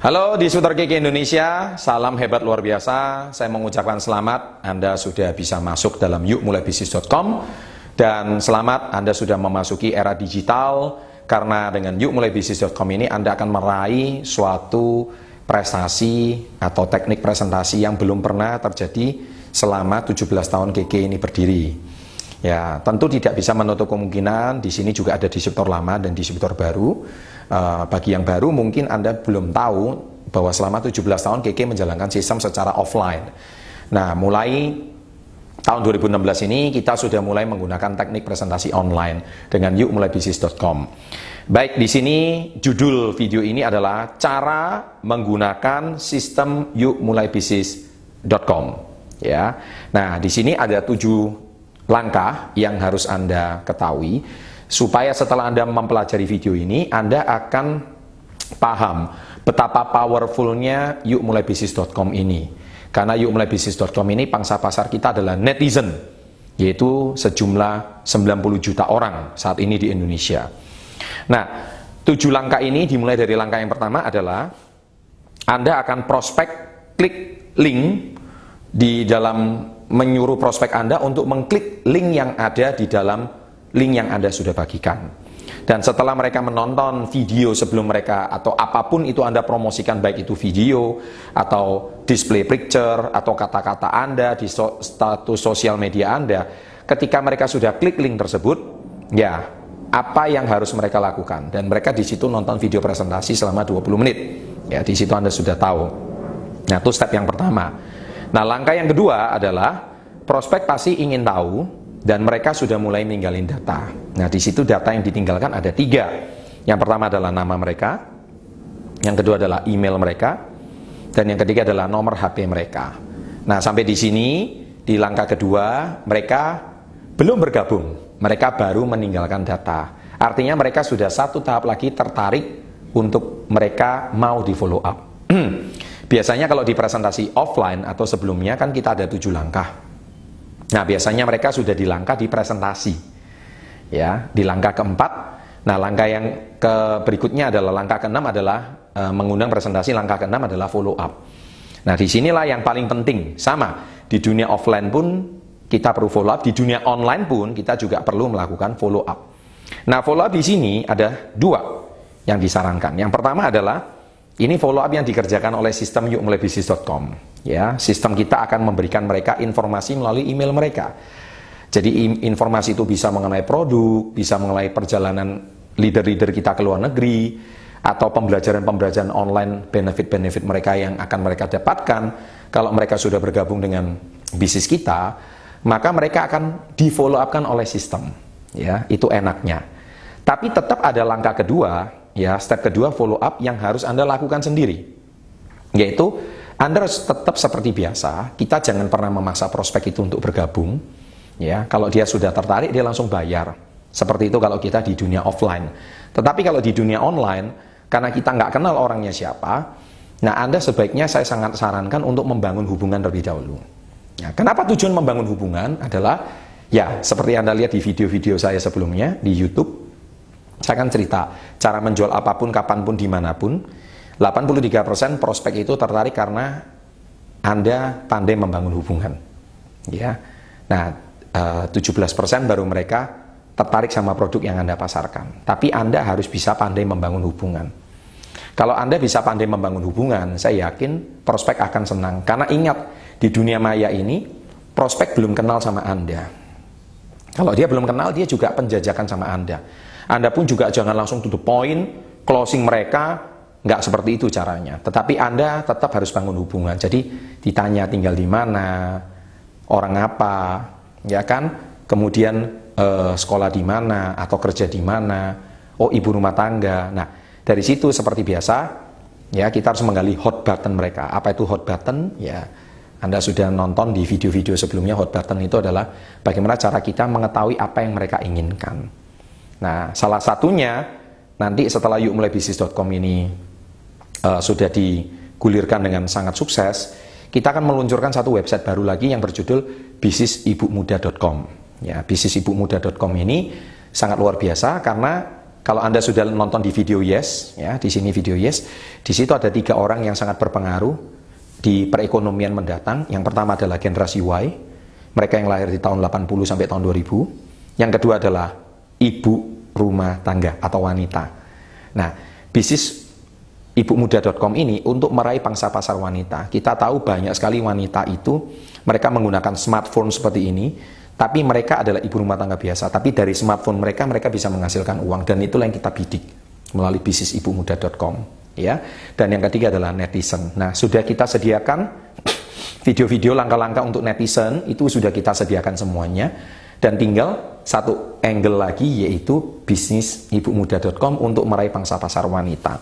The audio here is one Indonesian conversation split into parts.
Halo distributor KK Indonesia, salam hebat luar biasa. Saya mengucapkan selamat Anda sudah bisa masuk dalam yukmulaibisnis.com dan selamat Anda sudah memasuki era digital karena dengan yukmulaibisnis.com ini Anda akan meraih suatu prestasi atau teknik presentasi yang belum pernah terjadi selama 17 tahun KK ini berdiri. Ya, tentu tidak bisa menutup kemungkinan di sini juga ada distributor lama dan distributor baru. Bagi yang baru mungkin Anda belum tahu bahwa selama 17 tahun KK menjalankan sistem secara offline. Nah, mulai tahun 2016 ini kita sudah mulai menggunakan teknik presentasi online dengan yukmulaibisnis.com. Baik, di sini judul video ini adalah cara menggunakan sistem yukmulaibisnis.com. Ya. Nah, di sini ada 7 langkah yang harus Anda ketahui supaya setelah Anda mempelajari video ini Anda akan paham betapa powerfulnya yukmulaibisnis.com ini. Karena yukmulaibisnis.com ini pangsa pasar kita adalah netizen, yaitu sejumlah 90 juta orang saat ini di Indonesia. Nah, 7 langkah ini dimulai dari langkah yang pertama adalah Anda akan prospek klik link di dalam menyuruh prospek Anda untuk mengklik link yang ada di dalam link yang Anda sudah bagikan. Dan setelah mereka menonton video sebelum mereka atau apapun itu Anda promosikan, baik itu video atau display picture atau kata-kata Anda di status sosial media Anda, ketika mereka sudah klik link tersebut, ya apa yang harus mereka lakukan? Dan mereka di situ nonton video presentasi selama 20 menit. Ya, di situ Anda sudah tahu. Nah, itu step yang pertama. Nah, langkah yang kedua adalah prospek pasti ingin tahu dan mereka sudah mulai meninggalin data. Nah, di situ data yang ditinggalkan ada 3. Yang pertama adalah nama mereka, yang kedua adalah email mereka, dan yang ketiga adalah nomor HP mereka. Nah, sampai di sini di langkah kedua mereka belum bergabung, mereka baru meninggalkan data. Artinya mereka sudah satu tahap lagi tertarik untuk mereka mau di follow up. Biasanya kalau di presentasi offline atau sebelumnya kan kita ada 7 langkah. Nah, biasanya mereka sudah di langkah di presentasi. Ya, di langkah keempat. Nah, langkah yang berikutnya adalah langkah keenam adalah mengundang presentasi, langkah keenam adalah follow up. Nah, disinilah yang paling penting. Sama, di dunia offline pun kita perlu follow up, di dunia online pun kita juga perlu melakukan follow up. Nah, follow up di sini ada 2 yang disarankan. Yang pertama adalah ini follow up yang dikerjakan oleh sistem yukmulaibisnis.com. Ya, sistem kita akan memberikan mereka informasi melalui email mereka. Jadi informasi itu bisa mengenai produk, bisa mengenai perjalanan leader-leader kita ke luar negeri, atau pembelajaran-pembelajaran online, benefit-benefit mereka yang akan mereka dapatkan. Kalau mereka sudah bergabung dengan bisnis kita, maka mereka akan di follow up-kan oleh sistem. Ya, itu enaknya. Tapi tetap ada langkah kedua. Ya, step kedua follow up yang harus Anda lakukan sendiri. Yaitu Anda harus tetap seperti biasa, kita jangan pernah memaksa prospek itu untuk bergabung. Ya, kalau dia sudah tertarik dia langsung bayar. Seperti itu kalau kita di dunia offline. Tetapi kalau di dunia online, karena kita nggak kenal orangnya siapa, nah Anda sebaiknya saya sangat sarankan untuk membangun hubungan terlebih dahulu. Ya, kenapa tujuan membangun hubungan adalah, ya seperti Anda lihat di video-video saya sebelumnya di YouTube, saya akan cerita cara menjual apapun, kapanpun, dimanapun. 83% prospek itu tertarik karena Anda pandai membangun hubungan. Ya, nah 17% baru mereka tertarik sama produk yang Anda pasarkan. Tapi Anda harus bisa pandai membangun hubungan. Kalau Anda bisa pandai membangun hubungan, saya yakin prospek akan senang. Karena ingat, di dunia maya ini prospek belum kenal sama Anda. Kalau dia belum kenal, dia juga penjajakan sama Anda. Anda pun juga jangan langsung to the point, closing mereka, nggak seperti itu caranya. Tetapi Anda tetap harus bangun hubungan. Jadi ditanya tinggal di mana, orang apa, ya kan? Kemudian sekolah di mana, atau kerja di mana, oh ibu rumah tangga. Nah, dari situ seperti biasa, ya kita harus menggali hot button mereka. Apa itu hot button? Ya, Anda sudah nonton di video-video sebelumnya, hot button itu adalah bagaimana cara kita mengetahui apa yang mereka inginkan. Nah, salah satunya nanti setelah yukmulaibisnis.com ini sudah digulirkan dengan sangat sukses, kita akan meluncurkan satu website baru lagi yang berjudul bisnisibumuda.com. Ya, bisnisibumuda.com ini sangat luar biasa karena kalau Anda sudah nonton di video Yes, ya, di sini video Yes, di situ ada 3 orang yang sangat berpengaruh di perekonomian mendatang. Yang pertama adalah generasi Y, mereka yang lahir di tahun 80 sampai tahun 2000. Yang kedua adalah ibu rumah tangga atau wanita. Nah, bisnis ibumuda.com ini untuk meraih pangsa pasar wanita. Kita tahu banyak sekali wanita itu, mereka menggunakan smartphone seperti ini, tapi mereka adalah ibu rumah tangga biasa. Tapi dari smartphone mereka bisa menghasilkan uang, dan itulah yang kita bidik melalui bisnis ibumuda.com, ya. Dan yang ketiga adalah netizen. Nah, sudah kita sediakan video-video langkah-langkah untuk netizen, itu sudah kita sediakan semuanya. Dan tinggal satu angle lagi, yaitu bisnis ibumuda.com untuk meraih pangsa pasar wanita.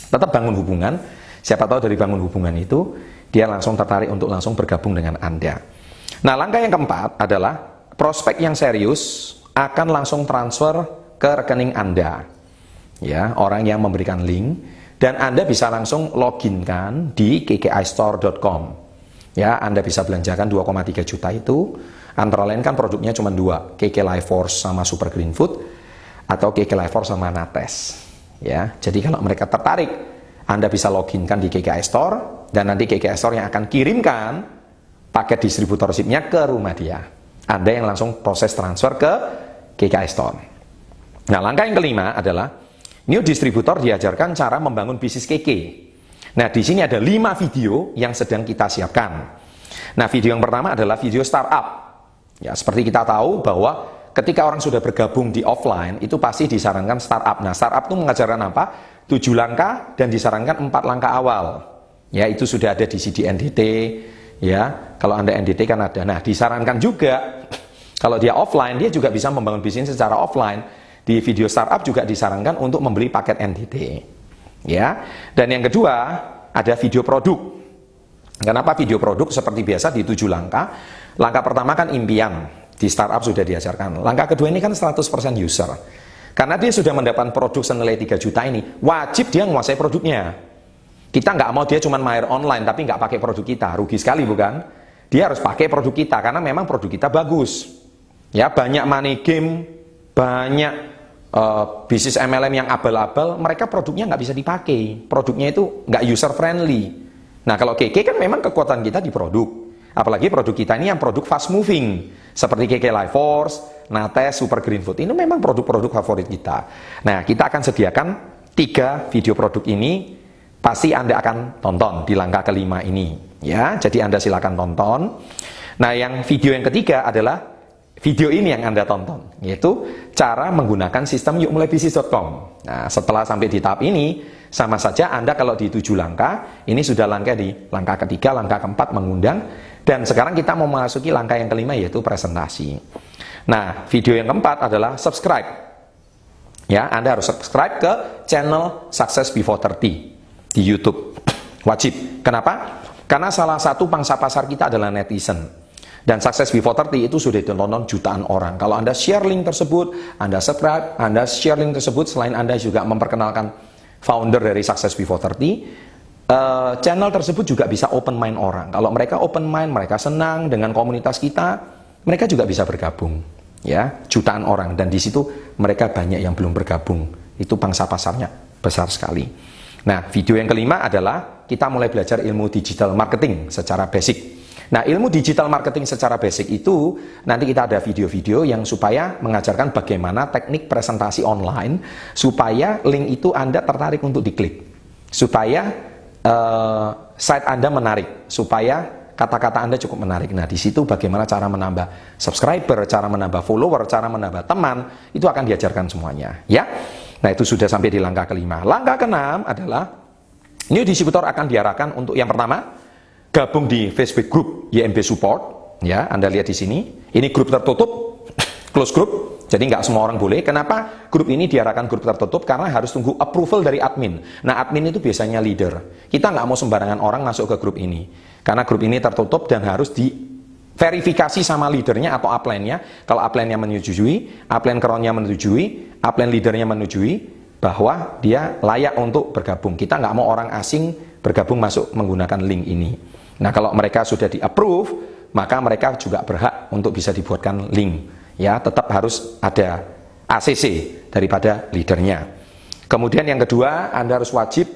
Tetap bangun hubungan. Siapa tahu dari bangun hubungan itu dia langsung tertarik untuk langsung bergabung dengan Anda. Nah, langkah yang keempat adalah prospek yang serius akan langsung transfer ke rekening Anda. Ya, orang yang memberikan link, dan Anda bisa langsung login di kkistore.com. Ya, Anda bisa belanjakan 2,3 juta itu. Antara lain kan produknya cuma 2, KK Life Force sama Super Green Food, atau KK Life Force sama Nates. Ya, jadi kalau mereka tertarik, Anda bisa loginkan di KK Store, dan nanti KK Store yang akan kirimkan paket distributor SIP-nya ke rumah dia. Anda yang langsung proses transfer ke KK Store. Nah, langkah yang kelima adalah new distributor diajarkan cara membangun bisnis KK. Nah, di sini ada 5 video yang sedang kita siapkan. Nah, video yang pertama adalah video startup. Ya, seperti kita tahu bahwa ketika orang sudah bergabung di offline, itu pasti disarankan startup. Nah, startup itu mengajarkan apa? 7 langkah dan disarankan 4 langkah awal. Ya, itu sudah ada di CD NDT. Ya, kalau Anda NDT kan ada. Nah, disarankan juga kalau dia offline, dia juga bisa membangun bisnis secara offline. Di video startup juga disarankan untuk membeli paket NDT. Ya, dan yang kedua ada video produk. Kenapa video produk? Seperti biasa di 7 langkah. Langkah pertama kan impian, di startup sudah diajarkan. Langkah kedua ini kan 100% user. Karena dia sudah mendapat produk senilai 3 juta ini, wajib dia menguasai produknya. Kita nggak mau dia cuma mahir online tapi nggak pakai produk kita, rugi sekali bukan? Dia harus pakai produk kita karena memang produk kita bagus. Ya, banyak money game, banyak bisnis MLM yang abal-abal, mereka produknya nggak bisa dipakai, produknya itu nggak user friendly. Nah, kalau KK kan memang kekuatan kita di produk, apalagi produk kita ini yang produk fast moving, seperti KK Life Force, Nates, Super Green Food, ini memang produk-produk favorit kita. Nah, kita akan sediakan 3 video produk ini. Pasti Anda akan tonton di langkah kelima ini, ya. Jadi Anda silakan tonton. Nah, yang video yang ketiga adalah video ini yang Anda tonton, yaitu cara menggunakan sistem yukmulaibisnis.com. Nah, setelah sampai di tahap ini, sama saja Anda kalau di 7 langkah, ini sudah langkah di langkah ketiga, langkah keempat mengundang, dan sekarang kita mau memasuki langkah yang kelima, yaitu presentasi. Nah, video yang keempat adalah subscribe. Ya, Anda harus subscribe ke channel Success Before 30. Di YouTube, wajib. Kenapa? Karena salah satu pangsa pasar kita adalah netizen. Dan Success Before 30 itu sudah ditonton jutaan orang. Kalau Anda share link tersebut, Anda subscribe, Anda share link tersebut, selain Anda juga memperkenalkan founder dari Success Before 30, channel tersebut juga bisa open mind orang. Kalau mereka open mind, mereka senang dengan komunitas kita, mereka juga bisa bergabung. Ya, jutaan orang, dan di situ mereka banyak yang belum bergabung. Itu pangsa pasarnya besar sekali. Nah, video yang kelima adalah kita mulai belajar ilmu digital marketing secara basic. Nah, ilmu digital marketing secara basic itu nanti kita ada video-video yang supaya mengajarkan bagaimana teknik presentasi online supaya link itu Anda tertarik untuk diklik. Supaya site Anda menarik, supaya kata-kata Anda cukup menarik. Nah, di situ bagaimana cara menambah subscriber, cara menambah follower, cara menambah teman, itu akan diajarkan semuanya, ya. Nah, itu sudah sampai di langkah kelima. Langkah keenam adalah new distributor akan diarahkan untuk yang pertama, gabung di Facebook group YMB Support. Ya, Anda lihat di sini. Ini grup tertutup, close group. Jadi nggak semua orang boleh. Kenapa grup ini diarahkan grup tertutup? Karena harus tunggu approval dari admin. Nah, admin itu biasanya leader. Kita nggak mau sembarangan orang masuk ke grup ini. Karena grup ini tertutup dan harus verifikasi sama leadernya atau upline-nya. Kalau upline-nya menyetujui, upline keronnya menyetujui, upline leadernya menyetujui bahwa dia layak untuk bergabung. Kita nggak mau orang asing bergabung masuk menggunakan link ini. Nah, kalau mereka sudah di-approve, maka mereka juga berhak untuk bisa dibuatkan link. Ya, tetap harus ada ACC daripada leadernya. Kemudian yang kedua, Anda harus wajib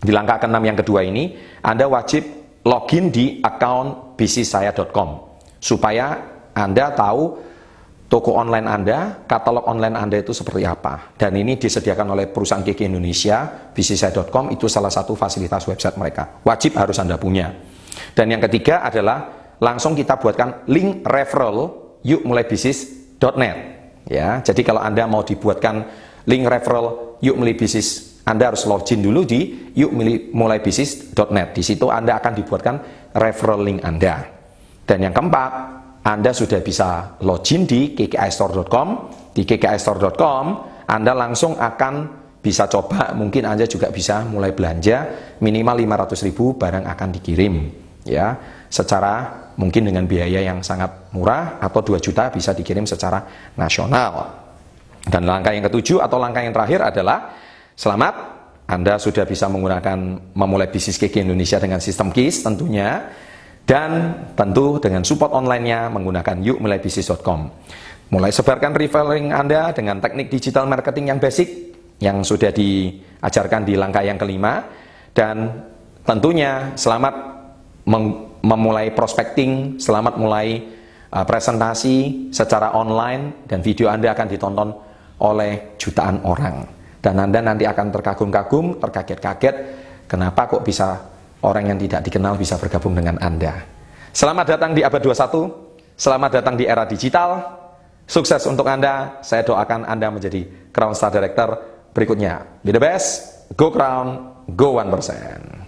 di langkah ke-6 yang kedua ini, Anda wajib login di account bisnissaya.com supaya Anda tahu toko online Anda, katalog online Anda itu seperti apa. Dan ini disediakan oleh perusahaan GG Indonesia, bisnissaya.com, itu salah satu fasilitas website mereka. Wajib harus Anda punya. Dan yang ketiga adalah langsung kita buatkan link referral yukmulaibisnis.net. Ya, jadi kalau Anda mau dibuatkan link referral Yuk Mulai Bisnis, Anda harus login dulu di yukmulaibisnis.net. Di situ Anda akan dibuatkan referral link Anda. Dan yang keempat, Anda sudah bisa login di kkistore.com. Di kkistore.com, Anda langsung akan bisa coba, mungkin Anda juga bisa mulai belanja minimal 500.000 barang akan dikirim. Ya, secara mungkin dengan biaya yang sangat murah atau 2 juta bisa dikirim secara nasional. Dan langkah yang ketujuh atau langkah yang terakhir adalah selamat, Anda sudah bisa menggunakan memulai bisnis GG Indonesia dengan sistem KIS tentunya. Dan tentu dengan support online-nya menggunakan yukmulaibisnis.com. Mulai sebarkan referral Anda dengan teknik digital marketing yang basic yang sudah diajarkan di langkah yang kelima. Dan tentunya selamat memulai prospecting, selamat mulai presentasi secara online, dan video Anda akan ditonton oleh jutaan orang. Dan Anda nanti akan terkagum-kagum, terkaget-kaget, kenapa kok bisa orang yang tidak dikenal bisa bergabung dengan Anda. Selamat datang di abad 21, selamat datang di era digital, sukses untuk Anda, saya doakan Anda menjadi Crown Star Director berikutnya. Be the best, go Crown, go 1%.